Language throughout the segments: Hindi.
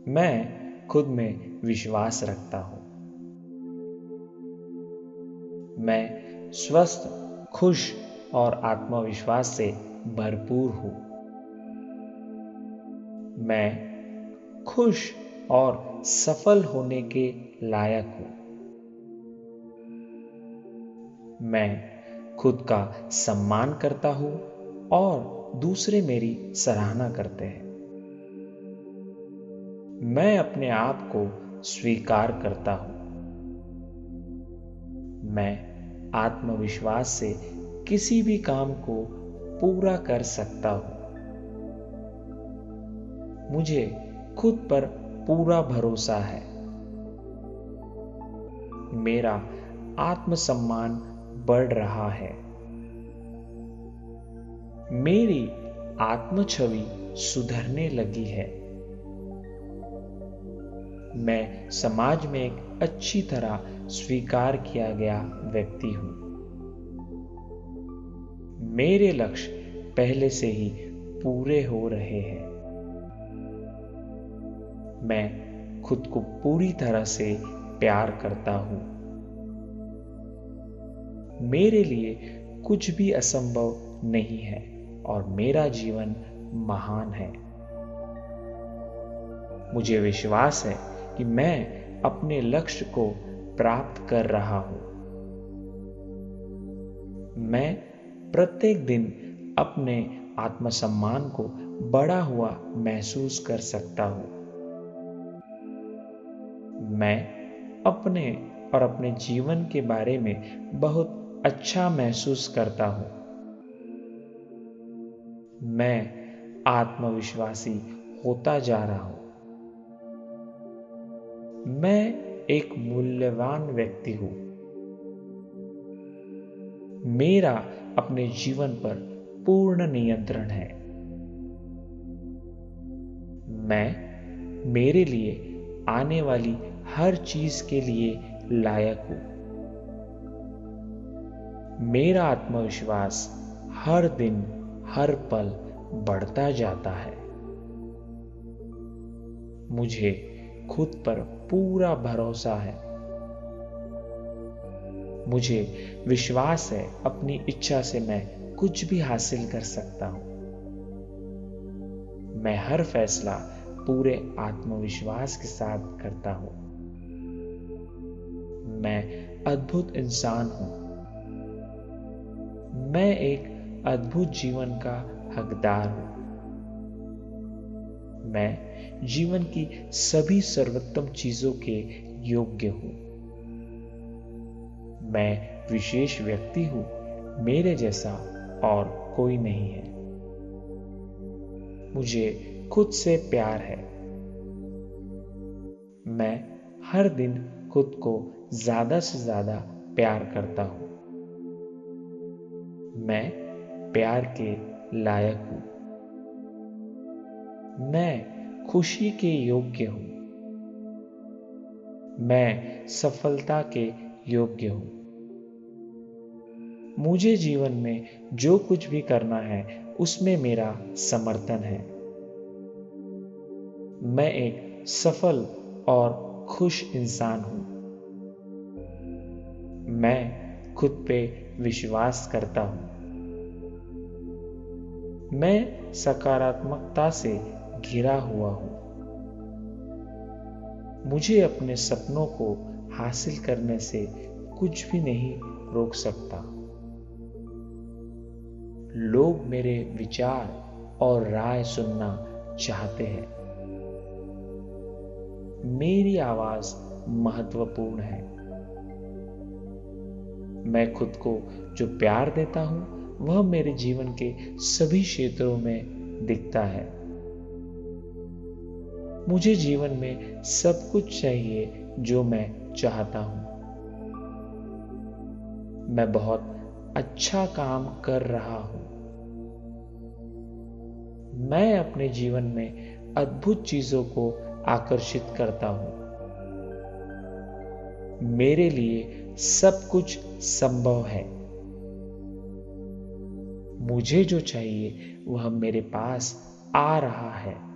मैं खुद में विश्वास रखता हूं। मैं स्वस्थ, खुश और आत्मविश्वास से भरपूर हूं। मैं खुश और सफल होने के लायक हूं। मैं खुद का सम्मान करता हूं और दूसरे मेरी सराहना करते हैं। मैं अपने आप को स्वीकार करता हूं। मैं आत्मविश्वास से किसी भी काम को पूरा कर सकता हूं। मुझे खुद पर पूरा भरोसा है। मेरा आत्मसम्मान बढ़ रहा है। मेरी आत्मछवि सुधरने लगी है। मैं समाज में एक अच्छी तरह स्वीकार किया गया व्यक्ति हूं। मेरे लक्ष्य पहले से ही पूरे हो रहे हैं। मैं खुद को पूरी तरह से प्यार करता हूं। मेरे लिए कुछ भी असंभव नहीं है और मेरा जीवन महान है। मुझे विश्वास है कि मैं अपने लक्ष्य को प्राप्त कर रहा हूं। मैं प्रत्येक दिन अपने आत्मसम्मान को बढ़ा हुआ महसूस कर सकता हूं। मैं अपने और अपने जीवन के बारे में बहुत अच्छा महसूस करता हूं। मैं आत्मविश्वासी होता जा रहा हूं। मैं एक मूल्यवान व्यक्ति हूं। मेरा अपने जीवन पर पूर्ण नियंत्रण है। मैं मेरे लिए आने वाली हर चीज के लिए लायक हूं। मेरा आत्मविश्वास हर दिन, हर पल बढ़ता जाता है। मुझे खुद पर पूरा भरोसा है। मुझे विश्वास है अपनी इच्छा से मैं कुछ भी हासिल कर सकता हूं। मैं हर फैसला पूरे आत्मविश्वास के साथ करता हूं। मैं अद्भुत इंसान हूं। मैं एक अद्भुत जीवन का हकदार हूं। मैं जीवन की सभी सर्वोत्तम चीजों के योग्य हूं। मैं विशेष व्यक्ति हूं। मेरे जैसा और कोई नहीं है। मुझे खुद से प्यार है। मैं हर दिन खुद को ज्यादा से ज्यादा प्यार करता हूं। मैं प्यार के लायक हूं। मैं खुशी के योग्य हूं। मैं सफलता के योग्य हूं। मुझे जीवन में जो कुछ भी करना है उसमें मेरा समर्थन है। मैं एक सफल और खुश इंसान हूं। मैं खुद पे विश्वास करता हूं। मैं सकारात्मकता से घिरा हुआ हूं। मुझे अपने सपनों को हासिल करने से कुछ भी नहीं रोक सकता। लोग मेरे विचार और राय सुनना चाहते हैं। मेरी आवाज महत्वपूर्ण है। मैं खुद को जो प्यार देता हूं वह मेरे जीवन के सभी क्षेत्रों में दिखता है। मुझे जीवन में सब कुछ चाहिए जो मैं चाहता हूं। मैं बहुत अच्छा काम कर रहा हूं। मैं अपने जीवन में अद्भुत चीजों को आकर्षित करता हूं। मेरे लिए सब कुछ संभव है। मुझे जो चाहिए वह मेरे पास आ रहा है।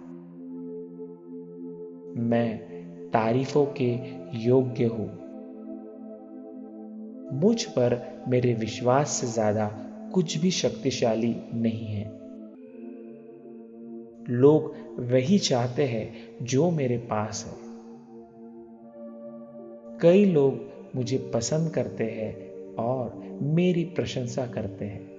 मैं तारीफों के योग्य हूँ। मुझ पर मेरे विश्वास से ज्यादा कुछ भी शक्तिशाली नहीं है। लोग वही चाहते हैं जो मेरे पास है। कई लोग मुझे पसंद करते हैं और मेरी प्रशंसा करते हैं।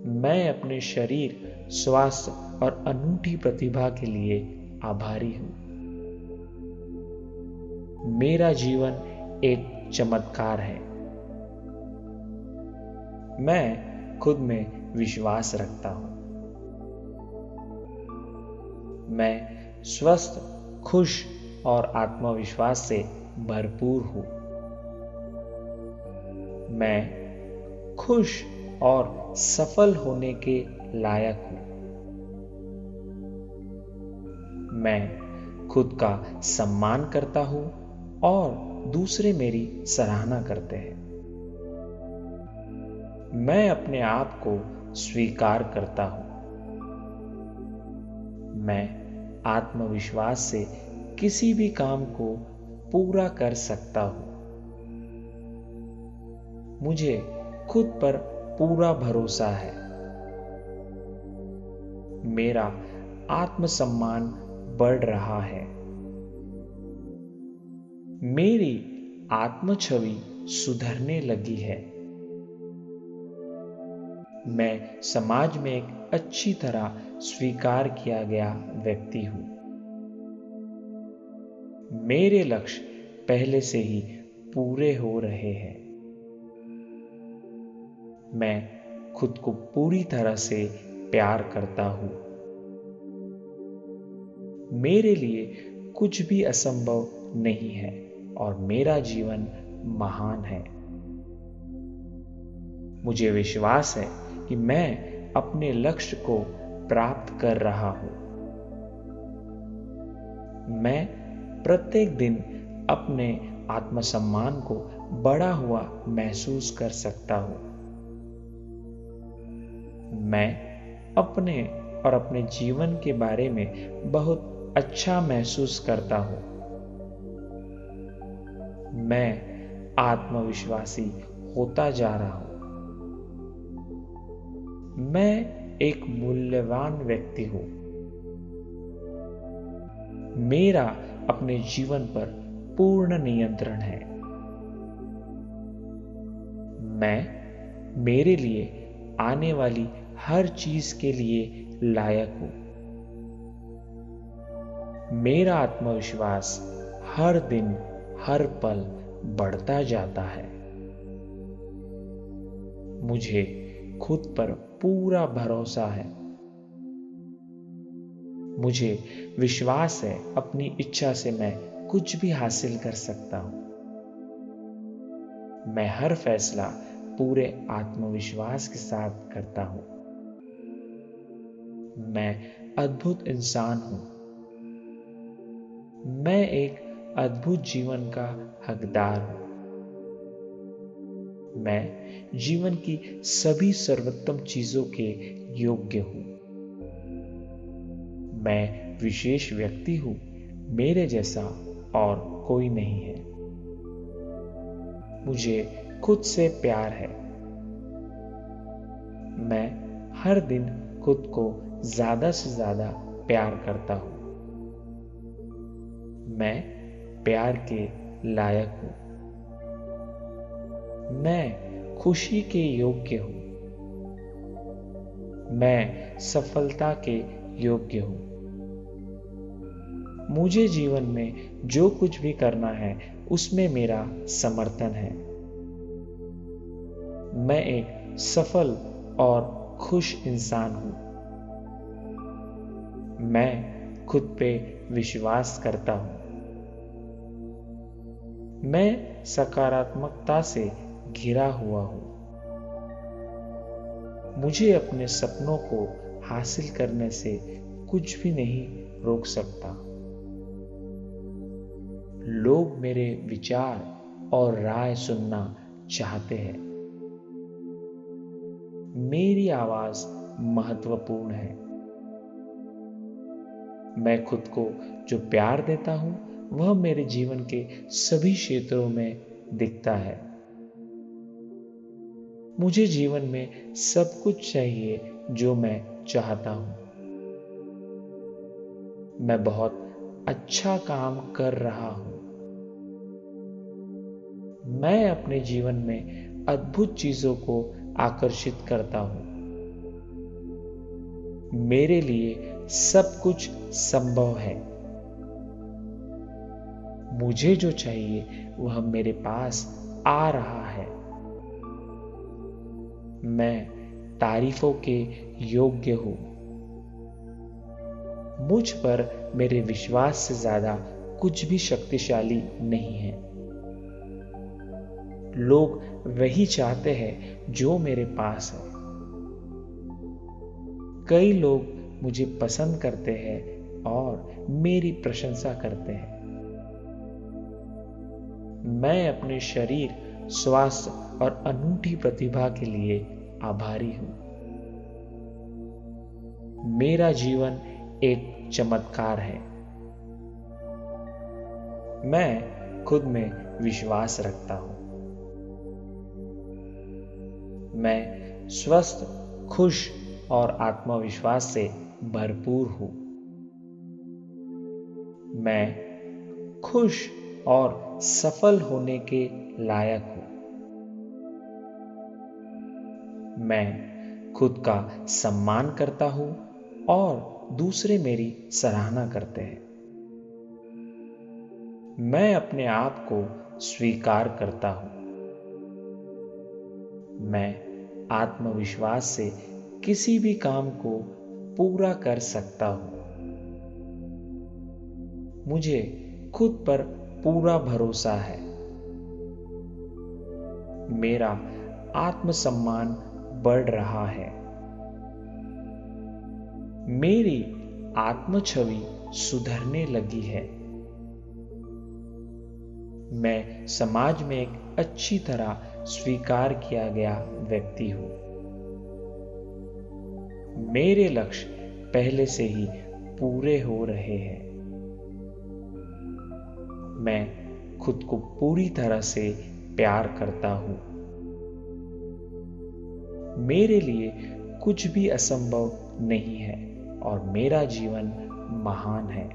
मैं अपने शरीर, स्वास्थ्य और अनूठी प्रतिभा के लिए आभारी हूं। मेरा जीवन एक चमत्कार है। मैं खुद में विश्वास रखता हूं। मैं स्वस्थ, खुश और आत्मविश्वास से भरपूर हूं। मैं खुश और सफल होने के लायक हूं। मैं खुद का सम्मान करता हूं और दूसरे मेरी सराहना करते हैं। मैं अपने आप को स्वीकार करता हूं। मैं आत्मविश्वास से किसी भी काम को पूरा कर सकता हूं। मुझे खुद पर पूरा भरोसा है। मेरा आत्मसम्मान बढ़ रहा है। मेरी आत्मछवि सुधरने लगी है। मैं समाज में एक अच्छी तरह स्वीकार किया गया व्यक्ति हूं। मेरे लक्ष्य पहले से ही पूरे हो रहे हैं। मैं खुद को पूरी तरह से प्यार करता हूं। मेरे लिए कुछ भी असंभव नहीं है और मेरा जीवन महान है। मुझे विश्वास है कि मैं अपने लक्ष्य को प्राप्त कर रहा हूं। मैं प्रत्येक दिन अपने आत्मसम्मान को बढ़ा हुआ महसूस कर सकता हूं। मैं अपने और अपने जीवन के बारे में बहुत अच्छा महसूस करता हूं। मैं आत्मविश्वासी होता जा रहा हूं। मैं एक मूल्यवान व्यक्ति हूं। मेरा अपने जीवन पर पूर्ण नियंत्रण है। मैं मेरे लिए आने वाली हर चीज के लिए लायक हूं। मेरा आत्मविश्वास हर दिन, हर पल बढ़ता जाता है। मुझे खुद पर पूरा भरोसा है। मुझे विश्वास है अपनी इच्छा से मैं कुछ भी हासिल कर सकता हूं। मैं हर फैसला पूरे आत्मविश्वास के साथ करता हूं। मैं अद्भुत इंसान हूं। मैं एक अद्भुत जीवन का हकदार हूं। मैं जीवन की सभी सर्वोत्तम चीजों के योग्य हूं। मैं विशेष व्यक्ति हूं। मेरे जैसा और कोई नहीं है। मुझे खुद से प्यार है। मैं हर दिन खुद को ज्यादा से ज्यादा प्यार करता हूं। मैं प्यार के लायक हूं। मैं खुशी के योग्य हूं। मैं सफलता के योग्य हूं। मुझे जीवन में जो कुछ भी करना है उसमें मेरा समर्थन है। मैं एक सफल और खुश इंसान हूं। मैं खुद पे विश्वास करता हूं। मैं सकारात्मकता से घिरा हुआ हूं। मुझे अपने सपनों को हासिल करने से कुछ भी नहीं रोक सकता। लोग मेरे विचार और राय सुनना चाहते हैं। मेरी आवाज महत्वपूर्ण है। मैं खुद को जो प्यार देता हूं वह मेरे जीवन के सभी क्षेत्रों में दिखता है। मुझे जीवन में सब कुछ चाहिए जो मैं चाहता हूं। मैं बहुत अच्छा काम कर रहा हूं। मैं अपने जीवन में अद्भुत चीजों को आकर्षित करता हूं। मेरे लिए सब कुछ संभव है। मुझे जो चाहिए वह मेरे पास आ रहा है। मैं तारीफों के योग्य हूं। मुझ पर मेरे विश्वास से ज्यादा कुछ भी शक्तिशाली नहीं है। लोग वही चाहते हैं जो मेरे पास है। कई लोग मुझे पसंद करते हैं और मेरी प्रशंसा करते हैं। मैं अपने शरीर, स्वास्थ्य और अनूठी प्रतिभा के लिए आभारी हूं। मेरा जीवन एक चमत्कार है। मैं खुद में विश्वास रखता हूं। मैं स्वस्थ, खुश और आत्मविश्वास से भरपूर हूं। मैं खुश और सफल होने के लायक हूं। मैं खुद का सम्मान करता हूं और दूसरे मेरी सराहना करते हैं। मैं अपने आप को स्वीकार करता हूं। मैं आत्मविश्वास से किसी भी काम को पूरा कर सकता हूं। मुझे खुद पर पूरा भरोसा है। मेरा आत्मसम्मान बढ़ रहा है। मेरी आत्म छवि सुधरने लगी है। मैं समाज में एक अच्छी तरह स्वीकार किया गया व्यक्ति हूं। मेरे लक्ष्य पहले से ही पूरे हो रहे हैं। मैं खुद को पूरी तरह से प्यार करता हूं। मेरे लिए कुछ भी असंभव नहीं है और मेरा जीवन महान है।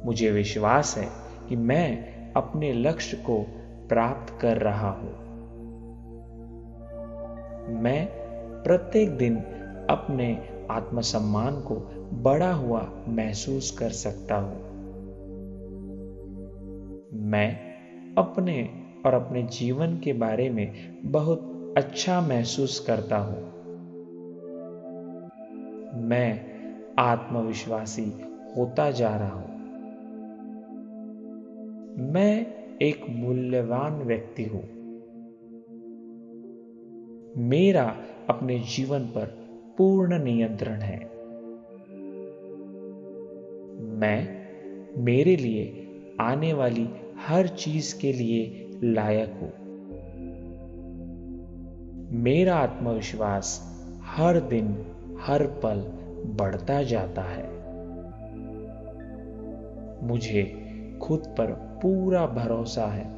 मुझे विश्वास है कि मैं अपने लक्ष्य को प्राप्त कर रहा हूं। मैं प्रत्येक दिन अपने आत्मसम्मान को बढ़ा हुआ महसूस कर सकता हूं। मैं अपने और अपने जीवन के बारे में बहुत अच्छा महसूस करता हूं। मैं आत्मविश्वासी होता जा रहा हूं। मैं एक मूल्यवान व्यक्ति हूं। मेरा अपने जीवन पर पूर्ण नियंत्रण है। मैं मेरे लिए आने वाली हर चीज के लिए लायक हूं। मेरा आत्मविश्वास हर दिन, हर पल बढ़ता जाता है। मुझे खुद पर पूरा भरोसा है।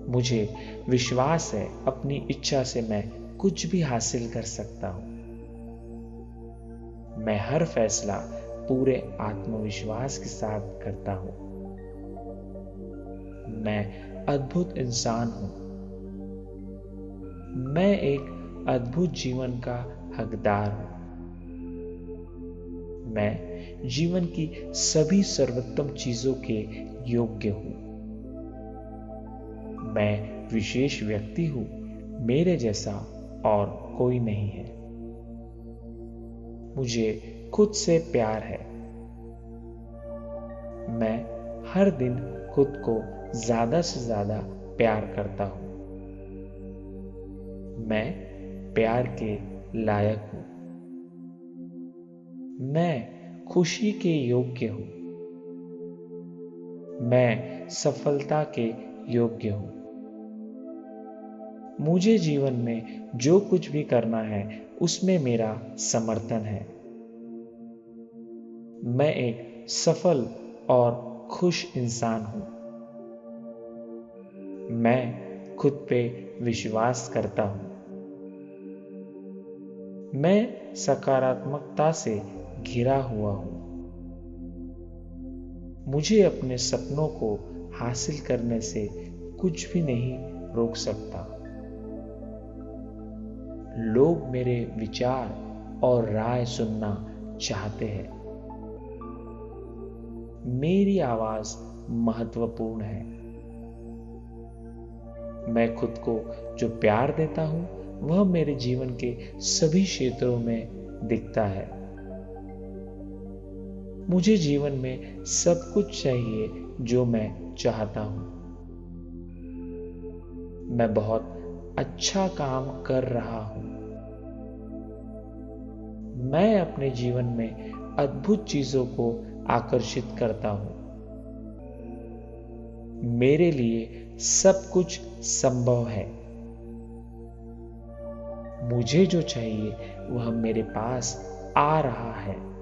मुझे विश्वास है अपनी इच्छा से मैं कुछ भी हासिल कर सकता हूं। मैं हर फैसला पूरे आत्मविश्वास के साथ करता हूं। मैं अद्भुत इंसान हूं। मैं एक अद्भुत जीवन का हकदार हूं। मैं जीवन की सभी सर्वोत्तम चीजों के योग्य हूं। मैं विशेष व्यक्ति हूं। मेरे जैसा और कोई नहीं है। मुझे खुद से प्यार है। मैं हर दिन खुद को ज्यादा से ज्यादा प्यार करता हूं। मैं प्यार के लायक हूं। मैं खुशी के योग्य हूं। मैं सफलता के योग्य हूं। मुझे जीवन में जो कुछ भी करना है उसमें मेरा समर्थन है। मैं एक सफल और खुश इंसान हूं। मैं खुद पे विश्वास करता हूं। मैं सकारात्मकता से घिरा हुआ हूं। मुझे अपने सपनों को हासिल करने से कुछ भी नहीं रोक सकता। लोग मेरे विचार और राय सुनना चाहते हैं। मेरी आवाज महत्वपूर्ण है। मैं खुद को जो प्यार देता हूं वह मेरे जीवन के सभी क्षेत्रों में दिखता है। मुझे जीवन में सब कुछ चाहिए जो मैं चाहता हूं। मैं बहुत अच्छा काम कर रहा हूं। मैं अपने जीवन में अद्भुत चीजों को आकर्षित करता हूं। मेरे लिए सब कुछ संभव है। मुझे जो चाहिए वह मेरे पास आ रहा है।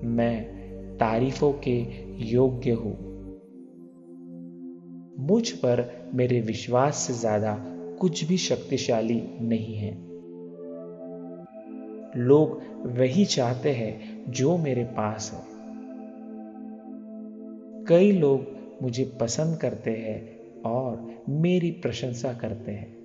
मैं तारीफों के योग्य हूं। मुझ पर मेरे विश्वास से ज्यादा कुछ भी शक्तिशाली नहीं है। लोग वही चाहते हैं जो मेरे पास है। कई लोग मुझे पसंद करते हैं और मेरी प्रशंसा करते हैं।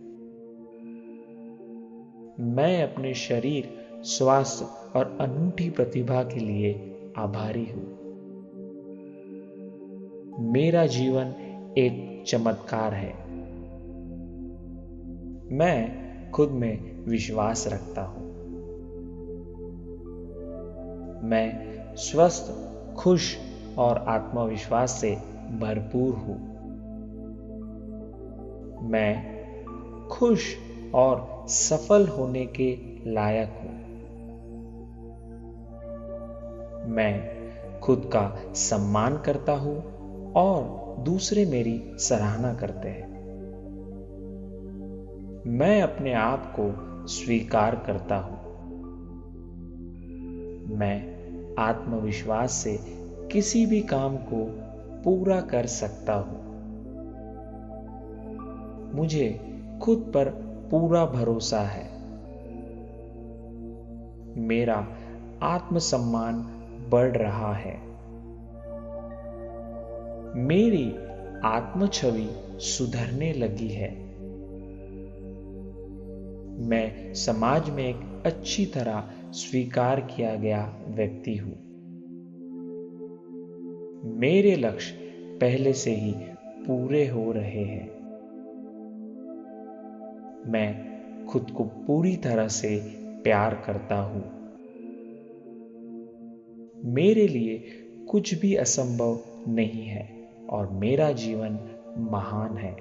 मैं अपने शरीर, स्वास्थ्य और अनूठी प्रतिभा के लिए आभारी हूं। मेरा जीवन एक चमत्कार है। मैं खुद में विश्वास रखता हूं। मैं स्वस्थ, खुश और आत्मविश्वास से भरपूर हूं। मैं खुश और सफल होने के लायक हूं। मैं खुद का सम्मान करता हूं और दूसरे मेरी सराहना करते हैं। मैं अपने आप को स्वीकार करता हूं। मैं आत्मविश्वास से किसी भी काम को पूरा कर सकता हूं। मुझे खुद पर पूरा भरोसा है। मेरा आत्मसम्मान बढ़ रहा है। मेरी आत्मछवि सुधरने लगी है। मैं समाज में एक अच्छी तरह स्वीकार किया गया व्यक्ति हूं। मेरे लक्ष्य पहले से ही पूरे हो रहे हैं। मैं खुद को पूरी तरह से प्यार करता हूं। मेरे लिए कुछ भी असंभव नहीं है और मेरा जीवन महान है।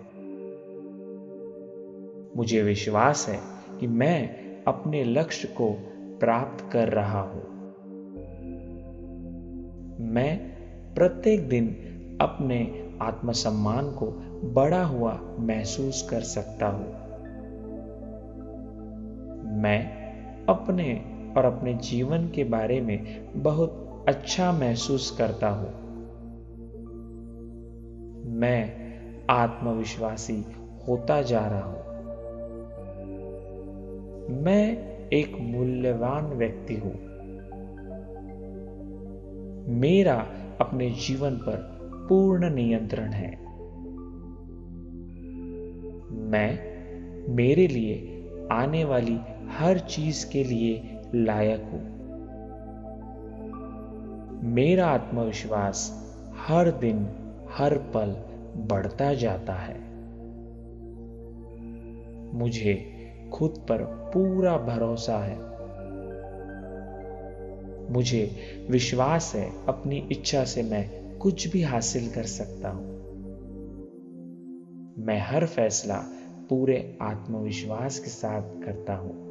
मुझे विश्वास है कि मैं अपने लक्ष्य को प्राप्त कर रहा हूं। मैं प्रत्येक दिन अपने आत्मसम्मान को बढ़ा हुआ महसूस कर सकता हूं। मैं अपने और अपने जीवन के बारे में बहुत अच्छा महसूस करता हूं। मैं आत्मविश्वासी होता जा रहा हूं। मैं एक मूल्यवान व्यक्ति हूं। मेरा अपने जीवन पर पूर्ण नियंत्रण है। मैं मेरे लिए आने वाली हर चीज के लिए लायक हूं। मेरा आत्मविश्वास हर दिन, हर पल बढ़ता जाता है। मुझे खुद पर पूरा भरोसा है। मुझे विश्वास है अपनी इच्छा से मैं कुछ भी हासिल कर सकता हूं। मैं हर फैसला पूरे आत्मविश्वास के साथ करता हूं।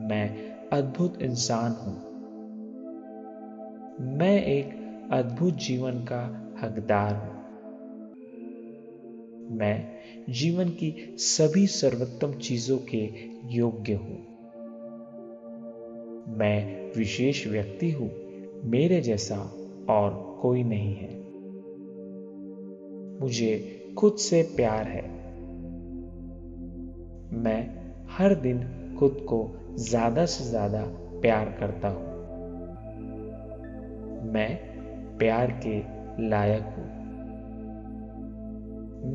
मैं अद्भुत इंसान हूं। मैं एक अद्भुत जीवन का हकदार हूं। मैं जीवन की सभी सर्वोत्तम चीजों के योग्य हूं। मैं विशेष व्यक्ति हूं, मेरे जैसा और कोई नहीं है। मुझे खुद से प्यार है। मैं हर दिन खुद को ज्यादा से ज्यादा प्यार करता हूं। मैं प्यार के लायक हूं।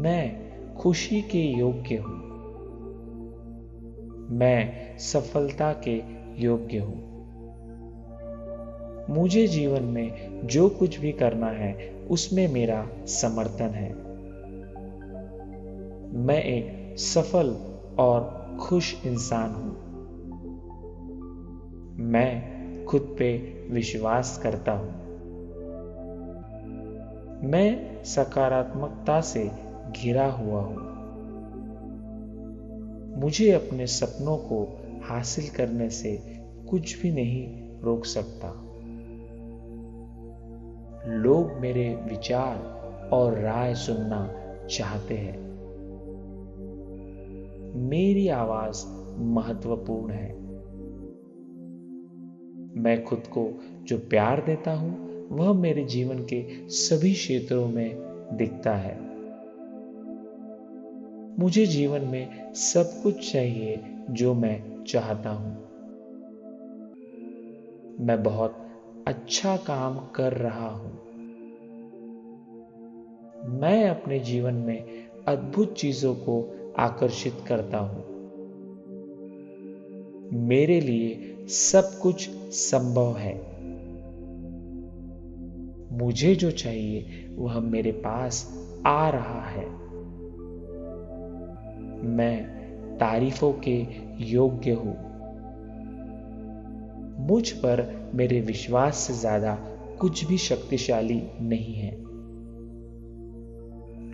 मैं खुशी के योग्य हूं। मैं सफलता के योग्य हूं। मुझे जीवन में जो कुछ भी करना है उसमें मेरा समर्थन है। मैं एक सफल और खुश इंसान हूं। मैं खुद पे विश्वास करता हूं। मैं सकारात्मकता से घिरा हुआ हूं। मुझे अपने सपनों को हासिल करने से कुछ भी नहीं रोक सकता। लोग मेरे विचार और राय सुनना चाहते हैं। मेरी आवाज महत्वपूर्ण है। मैं खुद को जो प्यार देता हूं वह मेरे जीवन के सभी क्षेत्रों में दिखता है। मुझे जीवन में सब कुछ चाहिए जो मैं चाहता हूं। मैं बहुत अच्छा काम कर रहा हूं। मैं अपने जीवन में अद्भुत चीजों को आकर्षित करता हूं। मेरे लिए सब कुछ संभव है। मुझे जो चाहिए वह मेरे पास आ रहा है। मैं तारीफों के योग्य हूं। मुझ पर मेरे विश्वास से ज्यादा कुछ भी शक्तिशाली नहीं है।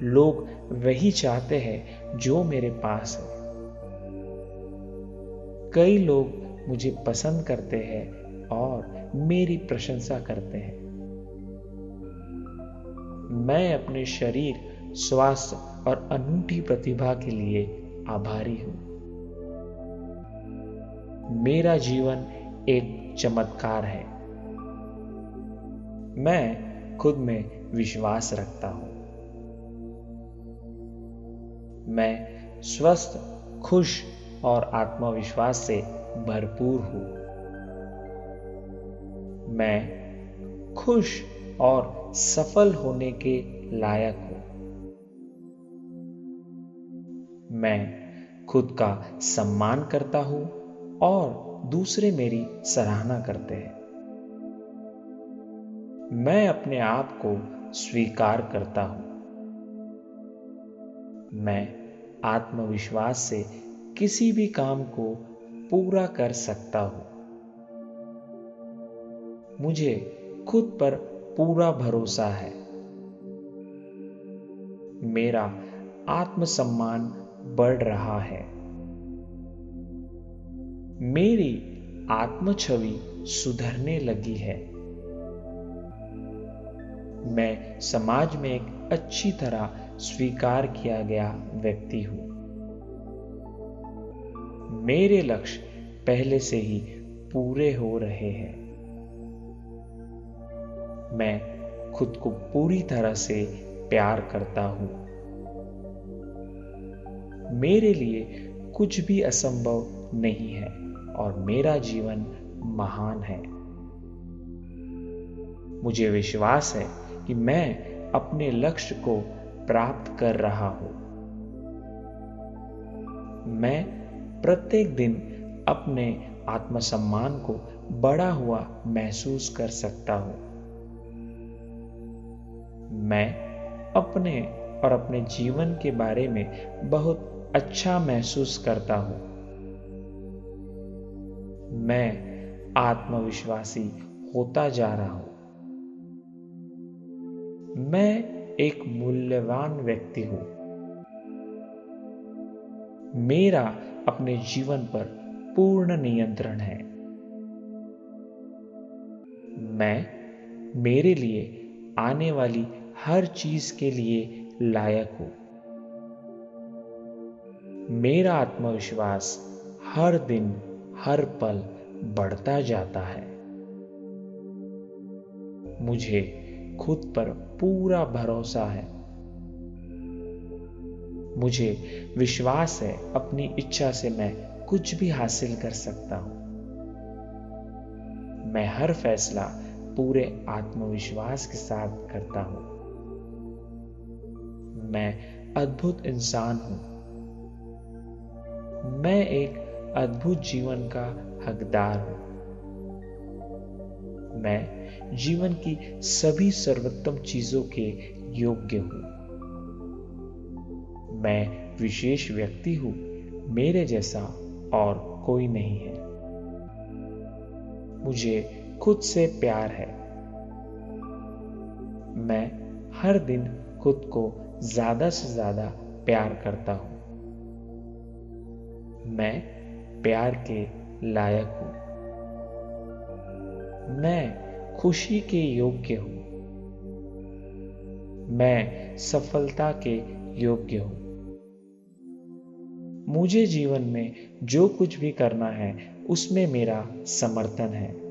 लोग वही चाहते हैं जो मेरे पास है। कई लोग मुझे पसंद करते हैं और मेरी प्रशंसा करते हैं। मैं अपने शरीर, स्वास्थ्य और अनूठी प्रतिभा के लिए आभारी हूं। मेरा जीवन एक चमत्कार है। मैं खुद में विश्वास रखता हूं। मैं स्वस्थ, खुश और आत्मविश्वास से भरपूर हूं। मैं खुश और सफल होने के लायक हूं। मैं खुद का सम्मान करता हूं और दूसरे मेरी सराहना करते हैं। मैं अपने आप को स्वीकार करता हूं। मैं आत्मविश्वास से किसी भी काम को पूरा कर सकता हूं। मुझे खुद पर पूरा भरोसा है। मेरा आत्मसम्मान बढ़ रहा है। मेरी आत्म छवि सुधरने लगी है। मैं समाज में एक अच्छी तरह स्वीकार किया गया व्यक्ति हूं। मेरे लक्ष्य पहले से ही पूरे हो रहे हैं। मैं खुद को पूरी तरह से प्यार करता हूं। मेरे लिए कुछ भी असंभव नहीं है और मेरा जीवन महान है। मुझे विश्वास है कि मैं अपने लक्ष्य को प्राप्त कर रहा हूं। मैं प्रत्येक दिन अपने आत्मसम्मान को बढ़ा हुआ महसूस कर सकता हूं। मैं अपने और अपने जीवन के बारे में बहुत अच्छा महसूस करता हूं। मैं आत्मविश्वासी होता जा रहा हूं। मैं एक मूल्यवान व्यक्ति हूं। मेरा अपने जीवन पर पूर्ण नियंत्रण है। मैं मेरे लिए आने वाली हर चीज के लिए लायक हूं। मेरा आत्मविश्वास हर दिन हर पल बढ़ता जाता है। मुझे खुद पर पूरा भरोसा है। मुझे विश्वास है अपनी इच्छा से मैं कुछ भी हासिल कर सकता हूं। मैं हर फैसला पूरे आत्मविश्वास के साथ करता हूं। मैं अद्भुत इंसान हूं। मैं एक अद्भुत जीवन का हकदार हूं। मैं जीवन की सभी सर्वोत्तम चीजों के योग्य हूं। मैं विशेष व्यक्ति हूं। मेरे जैसा और कोई नहीं है। मुझे खुद से प्यार है। मैं हर दिन खुद को ज्यादा से ज्यादा प्यार करता हूं। मैं प्यार के लायक हूं। मैं खुशी के योग्य हूं। मैं सफलता के योग्य हूं। मुझे जीवन में जो कुछ भी करना है उसमें मेरा समर्थन है।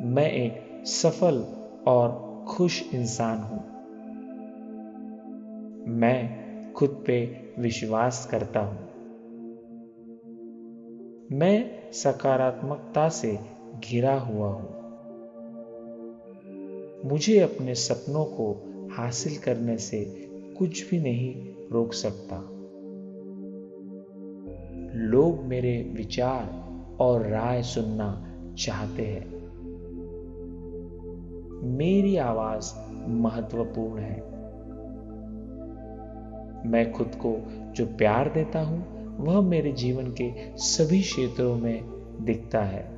मैं एक सफल और खुश इंसान हूं। मैं खुद पे विश्वास करता हूं। मैं सकारात्मकता से घिरा हुआ हूं। मुझे अपने सपनों को हासिल करने से कुछ भी नहीं रोक सकता। लोग मेरे विचार और राय सुनना चाहते हैं। मेरी आवाज महत्वपूर्ण है। मैं खुद को जो प्यार देता हूं वह मेरे जीवन के सभी क्षेत्रों में दिखता है।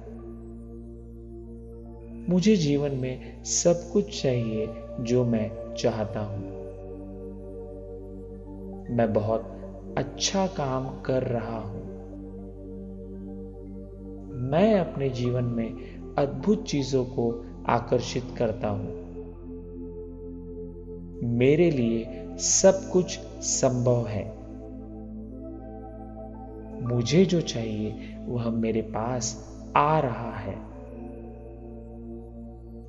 मुझे जीवन में सब कुछ चाहिए जो मैं चाहता हूं। मैं बहुत अच्छा काम कर रहा हूं। मैं अपने जीवन में अद्भुत चीजों को आकर्षित करता हूं। मेरे लिए सब कुछ संभव है। मुझे जो चाहिए वह मेरे पास आ रहा है।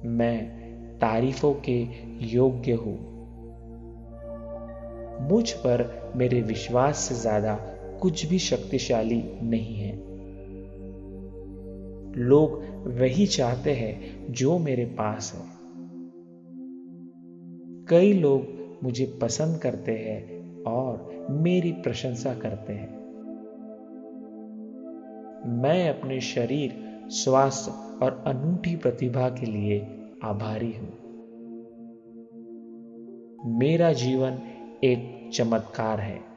मैं तारीफों के योग्य हूं। मुझ पर मेरे विश्वास से ज्यादा कुछ भी शक्तिशाली नहीं है। लोग वही चाहते हैं जो मेरे पास है। कई लोग मुझे पसंद करते हैं और मेरी प्रशंसा करते हैं। मैं अपने शरीर, स्वास्थ्य और अनूठी प्रतिभा के लिए आभारी हूं। मेरा जीवन एक चमत्कार है।